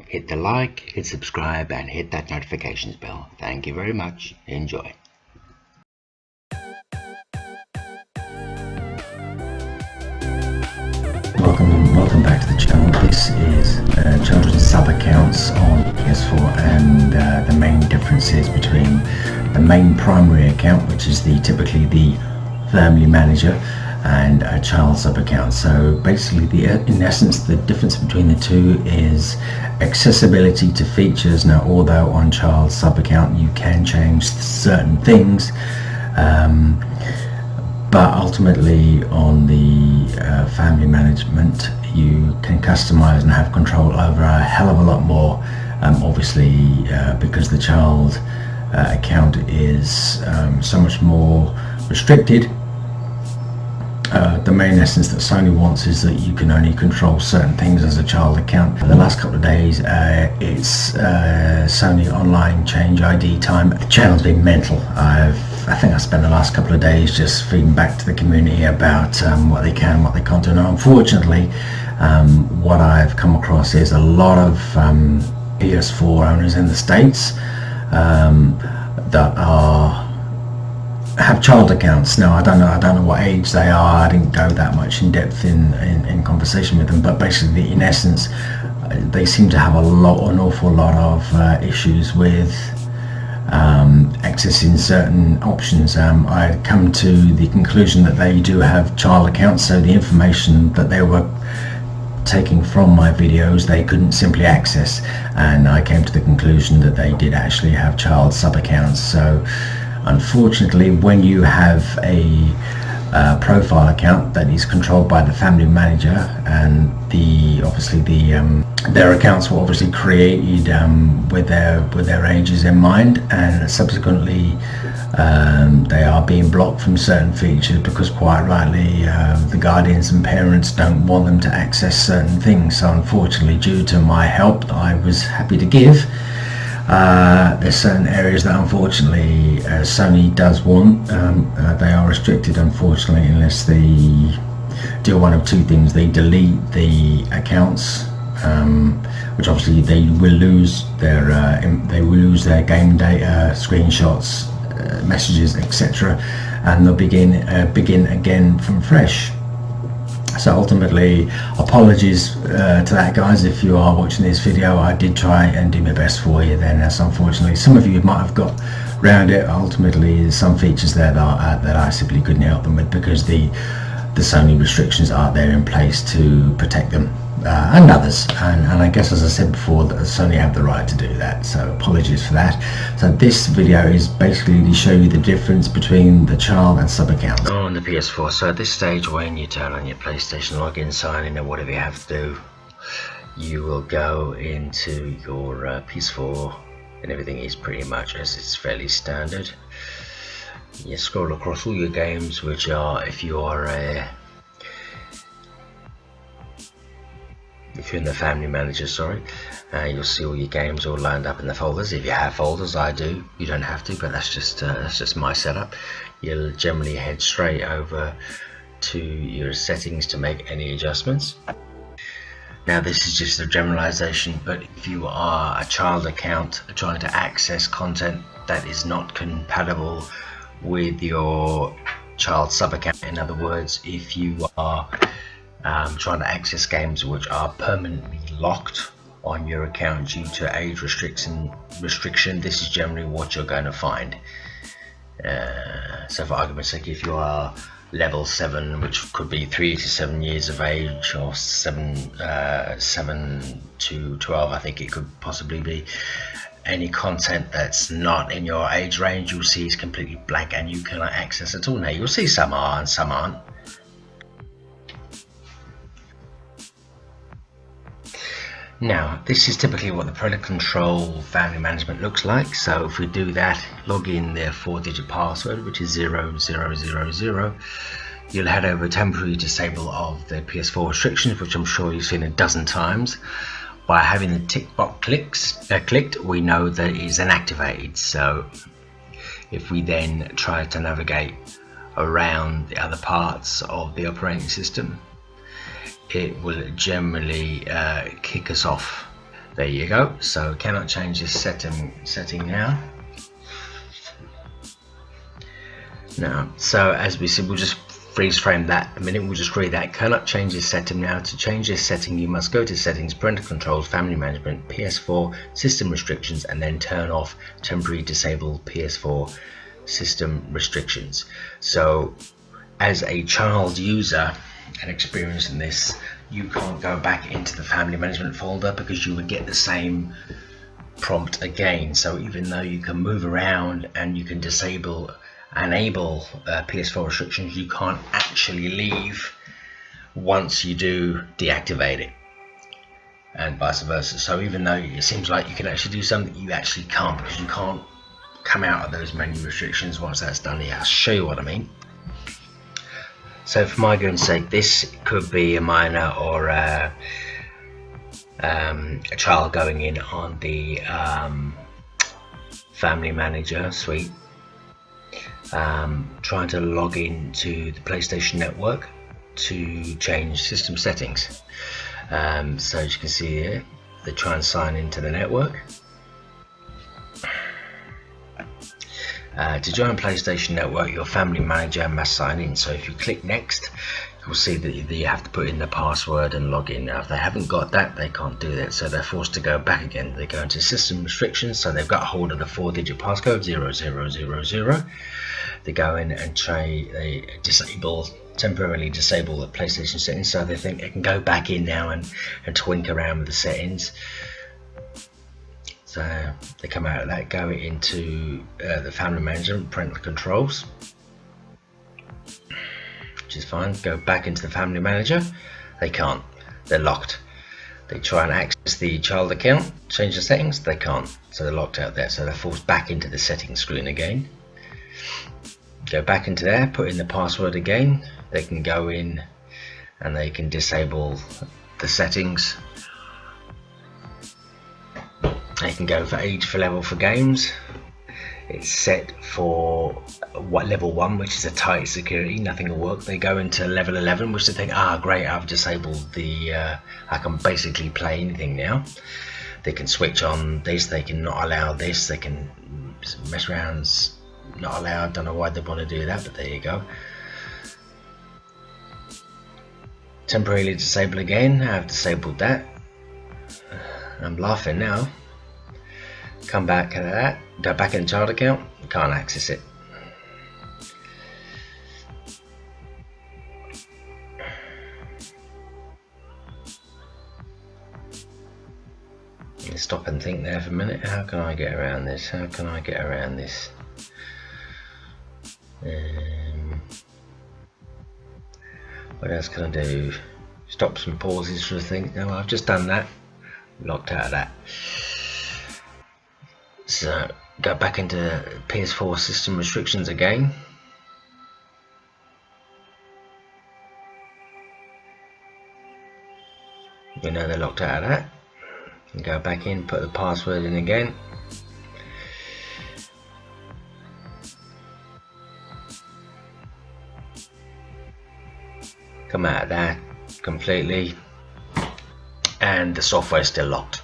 hit the like, hit subscribe, and hit that notifications bell. Thank you very much. Enjoy. Welcome back to the channel. This is children's sub-accounts on PS4, and the main differences between the main primary account, which is typically the family manager, and a child sub-account. So basically, in essence, the difference between the two is accessibility to features. Now, although on child sub-account you can change certain things, but ultimately on the family management you can customize and have control over a hell of a lot more, obviously because the child account is so much more restricted. The main essence that Sony wants is that you can only control certain things as a child account. For the last couple of days it's Sony online change ID time. The channel's been mental. I think I spent the last couple of days just feeding back to the community about what they can, what they can't do. Now, unfortunately, what I've come across is a lot of PS4 owners in the States that have child accounts. Now, I don't know what age they are. I didn't go that much in depth in conversation with them, but basically, in essence, they seem to have an awful lot of issues with accessing certain options. I come to the conclusion that they do have child accounts, so the information that they were taking from my videos they couldn't simply access, and I came to the conclusion that they did actually have child sub accounts. So unfortunately, when you have a profile account that is controlled by the family manager, and obviously their accounts were obviously created with their ages in mind, and subsequently they are being blocked from certain features because, quite rightly, the guardians and parents don't want them to access certain things. So unfortunately, due to my help that I was happy to give, there's certain areas that unfortunately Sony does want. They are restricted, unfortunately, unless they do one of two things. They delete the accounts, which obviously they will lose their game data, screenshots, messages, etc., and they'll begin again from fresh. So ultimately, apologies to that, guys. If you are watching this video, I did try and do my best for you then, as unfortunately some of you might have got round it. Ultimately, there's some features there that I simply couldn't help them with, because the Sony restrictions are there in place to protect them and others, and I guess, as I said before, that Sony have the right to do that, so apologies for that. So this video is basically to show you the difference between the child and sub accounts on the PS4. So at this stage, when you turn on your PlayStation login, sign in, or whatever you have to do, you will go into your PS4, and everything is pretty much as it's fairly standard. You scroll across all your games, which are, if you're in the family manager, you'll see all your games all lined up in the folders. If you have folders, I do. You don't have to, but that's just my setup. You'll generally head straight over to your settings to make any adjustments. Now, this is just a generalization, but if you are a child account trying to access content that is not compatible with your child sub account, in other words, if you are trying to access games which are permanently locked on your account due to age restriction, this is generally what you're going to find. So for argument's sake, if you are level 7, which could be 3 to 7 years of age, or 7 to 12, I think it could possibly be, any content that's not in your age range you'll see is completely blank and you cannot access at all. Now, you'll see some are and some aren't. Now, this is typically what the parental control family management looks like. So if we do that, log in their 4-digit password, which is 0000, you'll head over temporary disable of the PS4 restrictions, which I'm sure you've seen a dozen times. By having the tick box clicked, we know that it is inactivated. So if we then try to navigate around the other parts of the operating system, it will generally kick us off There you go. So cannot change this setting now. Now, so as we said, we'll just freeze frame that a minute. We'll just read that. Cannot change this setting now. To change this setting, you must go to Settings, Parental Controls, Family Management, PS4, System Restrictions, and then turn off temporary disable PS4 system restrictions. So as a child user and experiencing this, you can't go back into the family management folder because you would get the same prompt again. So even though you can move around and you can enable PS4 restrictions, you can't actually leave once you do deactivate it, and vice versa. So even though it seems like you can actually do something, you actually can't, because you can't come out of those menu restrictions once that's done. I'll show you what I mean. So for my goodness sake, this could be a minor or a child going in on the Family Manager suite, trying to log into the PlayStation Network to change system settings. So as you can see here, they try and sign into the network. To join PlayStation Network, your Family Manager must sign in. So if you click next, you'll see that you have to put in the password and log in. Now if they haven't got that, they can't do that, so they're forced to go back again. They go into system restrictions, so they've got hold of the 4-digit passcode 0000. They go in and they temporarily disable the PlayStation settings, so they think they can go back in now and twink around with the settings. So they come out of that, go into the Family Management, Parental Controls, which is fine. Go back into the Family Manager. They can't. They're locked. They try and access the child account, change the settings. They can't. So they're locked out there. So they're forced back into the settings screen again. Go back into there, put in the password again. They can go in and they can disable the settings. They can go for age for level for games. It's set for level 1, which is a tight security, nothing will work. They go into level 11, which they think, great, I've disabled the I can basically play anything now. They can switch on this, they can not allow this, they can mess around, not allowed. Don't know why they want to do that, but there you go. Temporarily disable again. I've disabled that. I'm laughing now. Come back to that, go back in the child account, can't access it. Let's stop and think there for a minute. How can I get around this? How can I get around this? What else can I do? Stops and pauses for a thing. No, I've just done that. Locked out of that. So go back into PS4 system restrictions again. You know they're locked out of that. And go back in, put the password in again. Come out of that completely, and the software is still locked.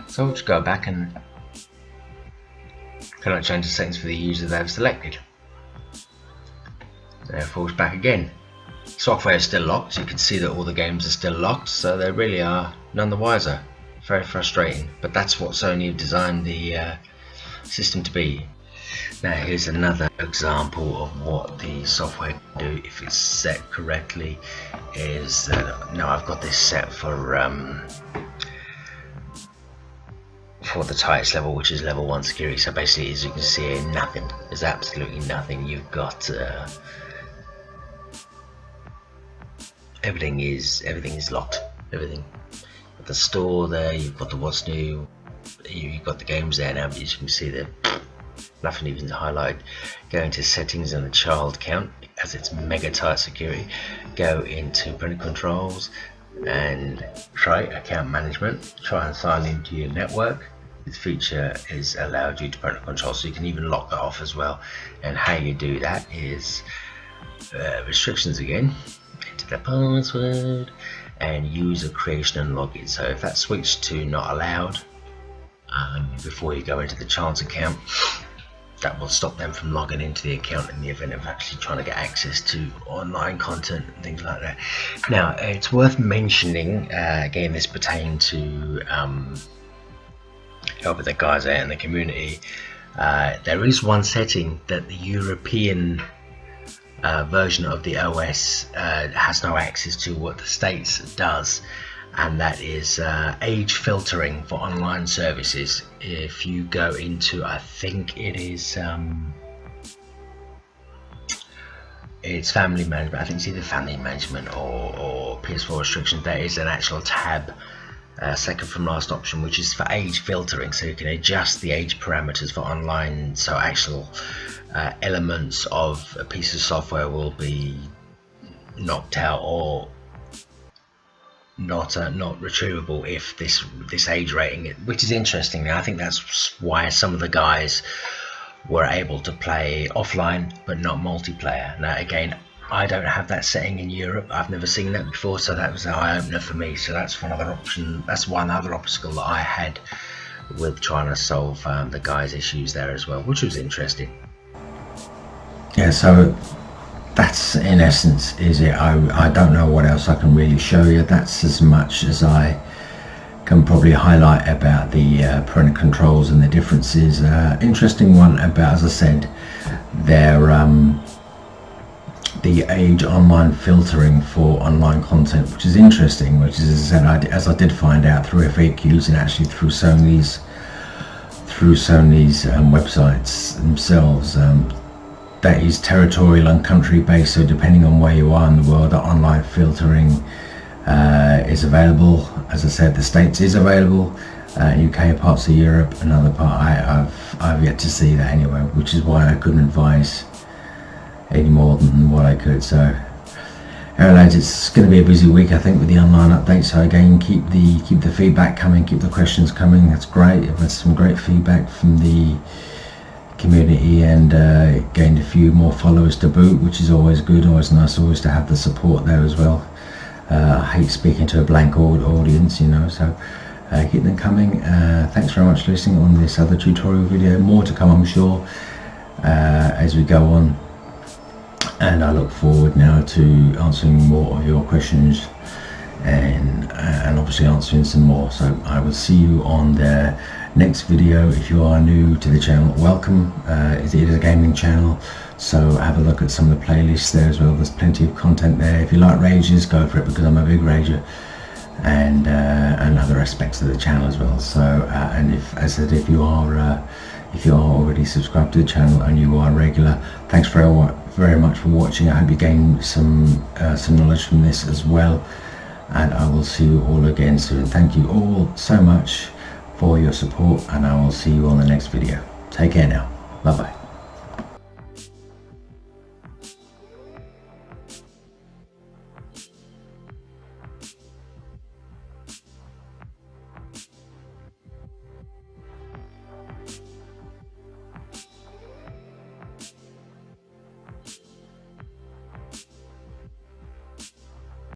So we'll just go back and cannot change the settings for the user they've selected. Therefore, it's back again. Software is still locked. You can see that all the games are still locked, so they really are none the wiser. Very frustrating, but that's what Sony have designed the system to be. Now here's another example of what the software can do if it's set correctly. Is now I've got this set for the tightest level, which is level 1 security. So basically, as you can see here, nothing. There's absolutely nothing. You've got everything is locked. Everything. The store there, you've got the what's new, you've got the games there now, but as you can see there, nothing even highlighted. Go into settings and the child count, as it's mega tight security. Go into parental controls and try account management. Try and sign into your network. This feature is allowed you to parental control, so you can even lock that off as well. And how you do that is restrictions again, into the password, and user creation and login. So if that's switched to not allowed before you go into the child's account, that will stop them from logging into the account in the event of actually trying to get access to online content and things like that. Now, it's worth mentioning, again, this pertains to helping the guys out in the community. There is one setting that the European version of the OS has no access to what the States does, and that is age filtering for online services. If you go into, I think it is it's family management, I think it's either family management or PS4 restrictions, there is an actual tab, second from last option, which is for age filtering, so you can adjust the age parameters for online, so actual elements of a piece of software will be knocked out or not retrievable if this age rating, which is interesting. Now I think that's why some of the guys were able to play offline but not multiplayer. Now again, I don't have that setting in Europe, I've never seen that before, so that was an eye-opener for me. So that's one other option, that's one other obstacle that I had with trying to solve the guys' issues there as well, which was interesting. Yeah, so that's in essence is it. I don't know what else I can really show you. That's as much as I can probably highlight about the parental controls and the differences. Interesting one about, as I said, their the age online filtering for online content, which is interesting, which is, as I said, as I did find out through FAQs and actually through Sony's websites themselves. That is territorial and country based, so depending on where you are in the world, that online filtering is available. As I said, the States is available, UK, parts of Europe, another part I've yet to see that anywhere, which is why I couldn't advise any more than what I could. So anyway lads, it's going to be a busy week I think with the online update, so again, keep the feedback coming, keep the questions coming. That's great. I've had some great feedback from the community and gained a few more followers to boot, which is always good, always nice, always to have the support there as well. I hate speaking to a blank audience, you know, so keep them coming. Thanks very much for listening on this other tutorial video. More to come, I'm sure, as we go on, and I look forward now to answering more of your questions and obviously answering some more. So I will see you on the next video. If you are new to the channel, welcome. It is a gaming channel, so have a look at some of the playlists there as well. There's plenty of content there. If you like rages, go for it, because I'm a big rager, and other aspects of the channel as well. So and if, as I said, if you are already subscribed to the channel and you are regular, thanks very much for watching. I hope you gain some knowledge from this as well, and I will see you all again soon. Thank you all so much for your support, and I will see you on the next video. Take care now. Bye bye.